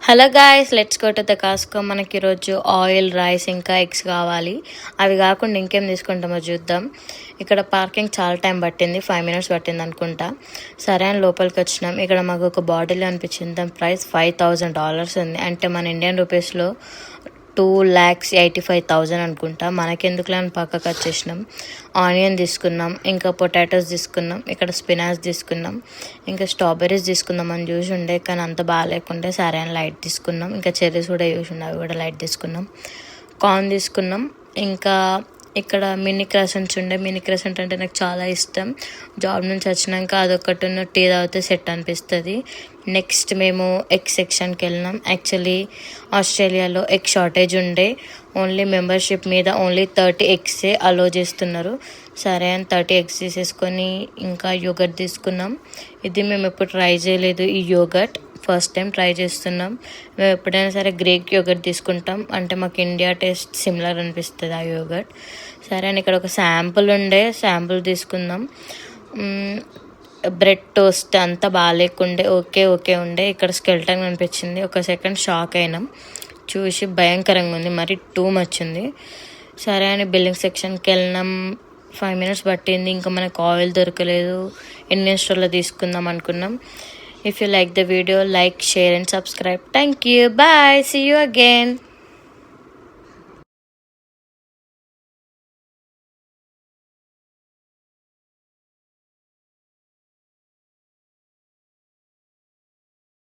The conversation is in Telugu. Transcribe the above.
Hello guys, let's go to the Costco. మనకి ఈరోజు ఆయిల్, రైస్ ఇంకా ఎగ్స్ కావాలి. అవి కాకుండా ఇంకేం తీసుకుంటామో చూద్దాం. ఇక్కడ పార్కింగ్ చాలా టైం పట్టింది, 5 minutes పట్టింది అనుకుంటా. సరే అని లోపలికి వచ్చినాం. ఇక్కడ మాకు ఒక బాటిల్ అనిపించింది, దాని ప్రైస్ $5,000 ఉంది. అంటే మన ఇండియన్ రూపీస్లో 2,85,000 అనుకుంటా. మనకెందుకులే అని పక్కకు వచ్చేసినాం. ఆనియన్ తీసుకున్నాం, ఇంకా పొటాటోస్ తీసుకున్నాం, ఇక్కడ స్పినాచ్ తీసుకున్నాం, ఇంకా స్ట్రాబెర్రీస్ తీసుకుందాం అని చూసి ఉండే, కానీ అంత బాగాలేకుండే. సరే అని లైట్ తీసుకున్నాం. ఇంకా చెర్రీస్ కూడా చూసి ఉండే, అవి కూడా లైట్ తీసుకున్నాం. కార్న్ తీసుకున్నాం. ఇంకా ఇక్కడ మినీ క్రసెంట్స్ ఉండే. మినీ క్రసెంట్ అంటే నాకు చాలా ఇష్టం. జాబ్ నుంచి వచ్చినాక అదొకటి టీ తాగితే సెట్ అనిపిస్తుంది. నెక్స్ట్ మేము ఎగ్ సెక్షన్కి వెళ్ళినాం. యాక్చువల్లీ ఆస్ట్రేలియాలో ఎగ్ షార్టేజ్ ఉండే. ఓన్లీ మెంబర్షిప్ మీద ఓన్లీ 30 ఎగ్సే అలో చేస్తున్నారు. సరే అని 30 ఎగ్స్ తీసేసుకొని ఇంకా యోగర్ట్ తీసుకున్నాం. ఇది మేము ఎప్పుడు ట్రై చేయలేదు, ఈ యోగర్ట్ ఫస్ట్ టైం ట్రై చేస్తున్నాం. మేము ఎప్పుడైనా సరే గ్రీక్ యోగర్ట్ తీసుకుంటాం, అంటే మాకు ఇండియా టేస్ట్ సిమిలర్ అనిపిస్తుంది ఆ యోగర్ట్. సరే అని ఇక్కడ ఒక శాంపుల్ ఉండే, శాంపుల్ తీసుకుందాం. బ్రెడ్ టోస్ట్ అంతా బాగాలేకుండే, ఓకే ఉండే. ఇక్కడ స్కెల్టన్ అనిపించింది. ఒక సెకండ్ షాక్ అయినాం, చూసి భయంకరంగా ఉంది, మరి టూ మచ్ ఉంది. సరే అని బిల్లింగ్ సెక్షన్కి వెళ్ళినాం. 5 minutes పట్టింది. ఇంకా మనకు ఆయిల్ దొరకలేదు. ఇండియన్ స్టోర్లో తీసుకుందాం అనుకున్నాం. If you like the video, like, share and subscribe. Thank you. Bye. See you again.